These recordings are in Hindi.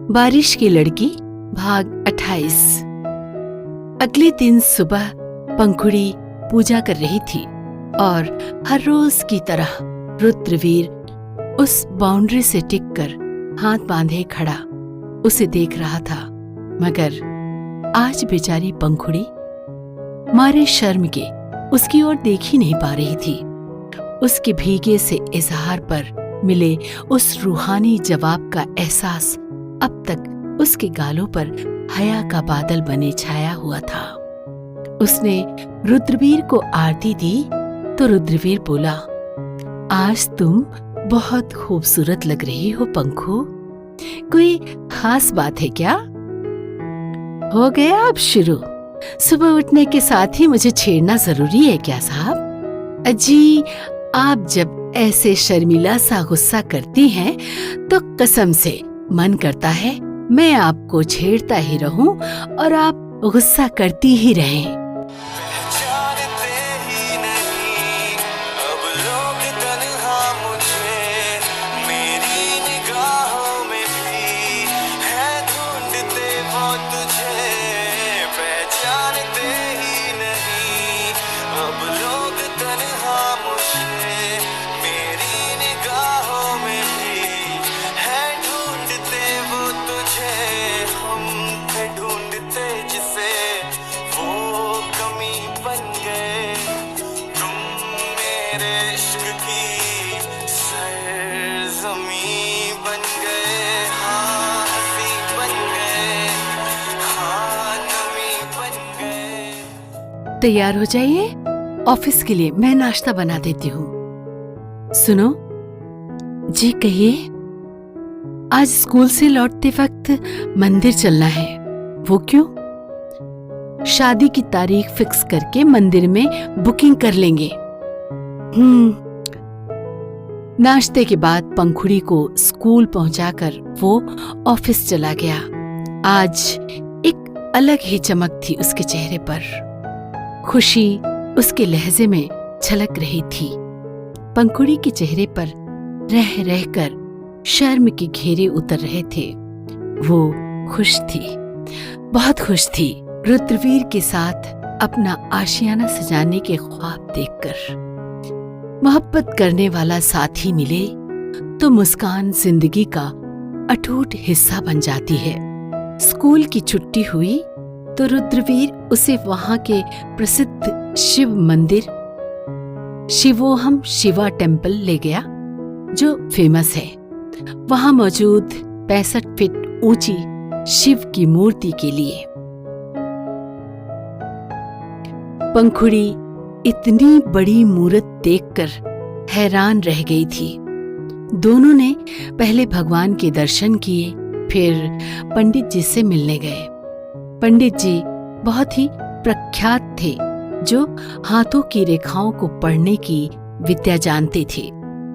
बारिश की लड़की भाग 28। अगले दिन सुबह पंखुड़ी पूजा कर रही थी और हर रोज की तरह रुद्रवीर उस बाउंड्री से टिककर हाथ बांधे खड़ा उसे देख रहा था। मगर आज बेचारी पंखुड़ी मारे शर्म के उसकी ओर देख ही नहीं पा रही थी। उसके भीगे से इजहार पर मिले उस रूहानी जवाब का एहसास अब तक उसके गालों पर हया का बादल बने छाया हुआ था। उसने रुद्रवीर को आरती दी तो रुद्रवीर बोला, आज तुम बहुत खूबसूरत लग रही हो पंखु। कोई खास बात है क्या? हो गया अब शुरू। सुबह उठने के साथ ही मुझे छेड़ना जरूरी है क्या साहब? अजी, आप जब ऐसे शर्मिला सा गुस्सा करती हैं तो कसम से मन करता है मैं आपको छेड़ता ही रहूं और आप गुस्सा करती ही रहें। तैयार हो जाइए, ऑफिस के लिए मैं नाश्ता बना देती हूँ। सुनो जी, कहिए। आज स्कूल से लौटते वक्त मंदिर चलना है। वो क्यों? शादी की तारीख फिक्स करके मंदिर में बुकिंग कर लेंगे। नाश्ते के बाद पंखुड़ी को स्कूल पहुंचाकर वो ऑफिस चला गया। आज एक अलग ही चमक थी उसके चेहरे पर। खुशी उसके लहजे में छलक रही थी। पंखुड़ी के चेहरे पर रह रहकर शर्म के घेरे उतर रहे थे। वो खुश थी, बहुत खुश थी। रुद्रवीर के साथ अपना आशियाना सजाने के ख्वाब देखकर। मोहब्बत करने वाला साथी मिले तो मुस्कान जिंदगी का अटूट हिस्सा बन जाती है। स्कूल की छुट्टी हुई तो रुद्रवीर उसे वहां के प्रसिद्ध शिव मंदिर शिवोहम शिवा टेम्पल ले गया, जो फेमस है। वहां मौजूद 65 फीट ऊंची शिव की मूर्ति के लिए पंखुड़ी इतनी बड़ी मूर्त देखकर हैरान रह गई थी। दोनों ने पहले भगवान के दर्शन किए, फिर पंडित जी से मिलने गए। पंडित जी बहुत ही प्रख्यात थे, जो हाथों की रेखाओं को पढ़ने की विद्या जानते थे।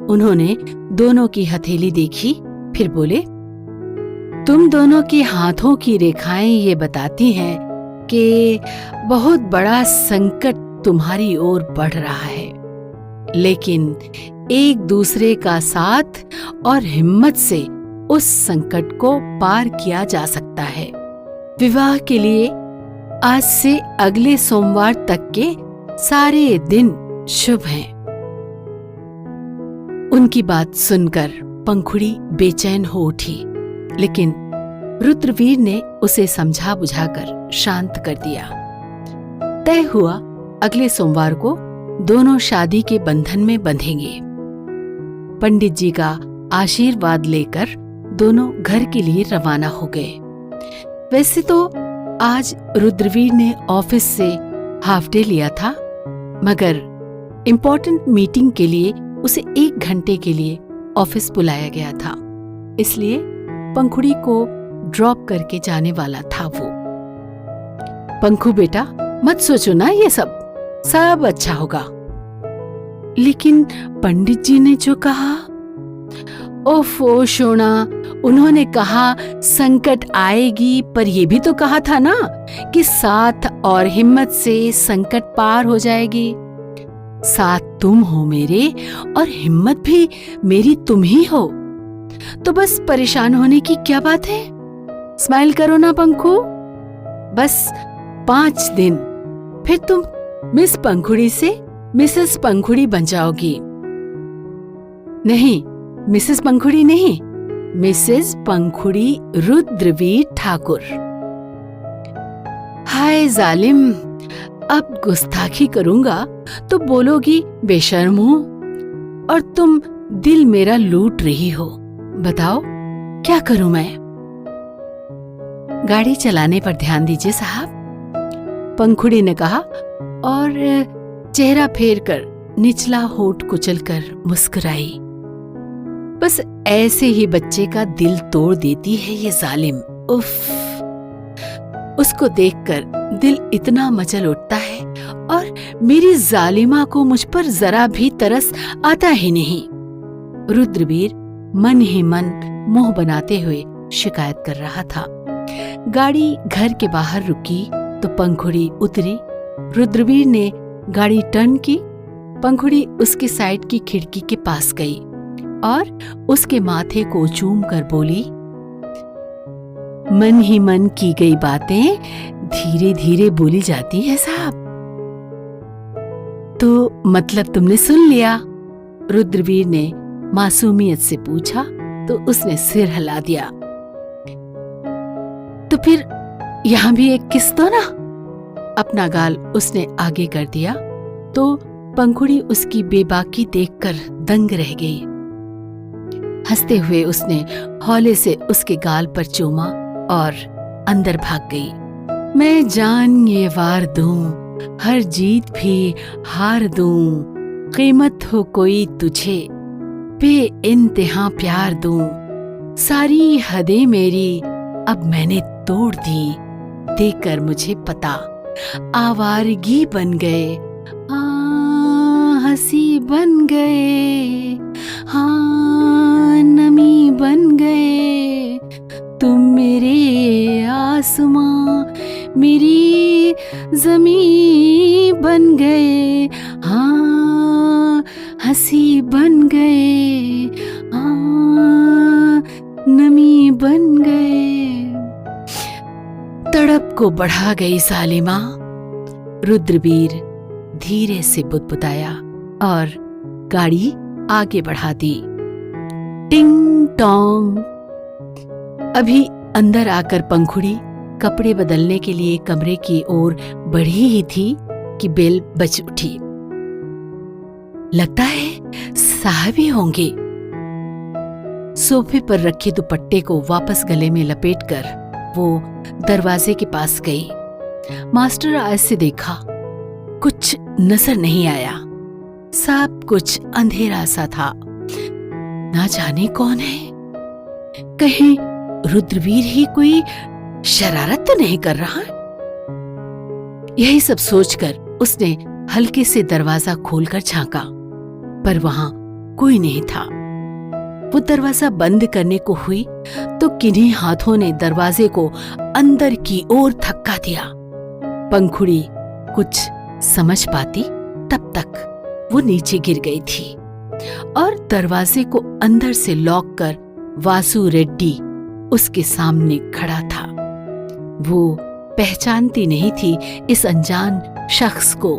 उन्होंने दोनों की हथेली देखी, फिर बोले, तुम दोनों की हाथों की रेखाएं ये बताती हैं कि बहुत बड़ा संकट तुम्हारी ओर बढ़ रहा है, लेकिन एक दूसरे का साथ और हिम्मत से उस संकट को पार किया जा सकता है। विवाह के लिए आज से अगले सोमवार तक के सारे दिन शुभ हैं। उनकी बात सुनकर पंखुड़ी बेचैन हो उठी, लेकिन रुद्रवीर ने उसे समझा बुझाकर शांत कर दिया। तय हुआ अगले सोमवार को दोनों शादी के बंधन में बंधेंगे। पंडित जी का आशीर्वाद लेकर दोनों घर के लिए रवाना हो गए। वैसे तो आज रुद्रवीर ने ऑफिस से हाफ डे लिया था, मगर इम्पोर्टेंट मीटिंग के लिए उसे 1 घंटे के लिए ऑफिस बुलाया गया था, इसलिए पंखुड़ी को ड्रॉप करके जाने वाला था वो। पंखु बेटा, मत सोचो ना, ये सब अच्छा होगा। लेकिन पंडित जी ने जो कहा, ओफो शोना, उन्होंने कहा संकट आएगी, पर ये भी तो कहा था ना कि साथ और हिम्मत से संकट पार हो जाएगी। साथ तुम हो मेरे और हिम्मत भी मेरी तुम ही हो, तो बस परेशान होने की क्या बात है। स्माइल करो ना पंखु, बस 5 दिन, फिर तुम मिस पंखुड़ी से मिसेस पंखुड़ी बन जाओगी। नहीं, मिसेस पंखुड़ी नहीं, मिसेस पंखुड़ी रुद्रवीर ठाकुर। हाय जालिम, अब गुस्ताखी करूंगा तो बोलोगी बेशर्म हूं, और तुम दिल मेरा लूट रही हो। बताओ क्या करूं मैं? गाड़ी चलाने पर ध्यान दीजिए साहब, पंखुड़ी ने कहा और चेहरा फेर कर निचला होठ कुचलकर मुस्कुराई। बस ऐसे ही बच्चे का दिल तोड़ देती है ये जालिम। उफ, उसको देखकर दिल इतना मचल उठता है और मेरी जालिमा को मुझ पर जरा भी तरस आता ही नहीं। रुद्रवीर मन ही मन मुंह बनाते हुए शिकायत कर रहा था। गाड़ी घर के बाहर रुकी तो पंखुड़ी उतरी। रुद्रवीर ने गाड़ी टर्न की। पंखुड़ी उसके साइड की खिड़की के पास गई और उसके माथे को चूम कर बोली, मन ही मन की गई बातें धीरे धीरे बोली जाती है साहब। तो मतलब तुमने सुन लिया? रुद्रवीर ने मासूमियत से पूछा तो उसने सिर हिला दिया। तो फिर यहां भी एक किस दो ना। अपना गाल उसने आगे कर दिया तो पंखुड़ी उसकी बेबाकी देखकर दंग रह गई। हंसते हुए उसने हौले से उसके गाल पर चूमा और अंदर भाग गई। मैं जान ये वार दूं, हर जीत भी हार दूं, कीमत हो कोई तुझे बे इंतहा प्यार दूं, सारी हदें मेरी अब मैंने तोड़ दी, देकर मुझे पता आवारगी बन गए, हंसी बन गए, हाँ नमी बन गए, तुम मेरे आसमां मेरी जमी बन गए, हाँ हंसी बन गए, हाँ नमी बन गए। तड़प को बढ़ा गई सालिमा। रुद्रवीर धीरे से बुदबुदाया और गाड़ी आगे बढ़ा दी। टिंग टोंग। अभी अंदर आकर पंखुड़ी कपड़े बदलने के लिए कमरे की ओर बढ़ी ही थी कि बेल बज उठी। लगता है साहब ही होंगे। सोफे पर रखे दुपट्टे को वापस गले में लपेटकर वो दरवाजे के पास गई। मास्टर आज से देखा, कुछ नजर नहीं आया। सब कुछ अंधेरा सा था। ना जाने कौन है, कहीं रुद्रवीर ही कोई शरारत तो नहीं कर रहा? यही सब सोचकर उसने हल्के से दरवाजा खोलकर झांका, पर वहां कोई नहीं था। वो दरवाजा बंद करने को हुई तो किन्हीं हाथों ने दरवाजे को अंदर की ओर धक्का दिया। पंखुड़ी कुछ समझ पाती तब तक वो नीचे गिर गई थी और दरवाजे को अंदर से लॉक कर वासु रेड्डी उसके सामने खड़ा था। वो पहचानती नहीं थी इस अनजान शख्स को,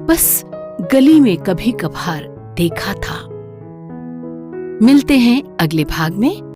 बस गली में कभी कभार देखा था। मिलते हैं अगले भाग में।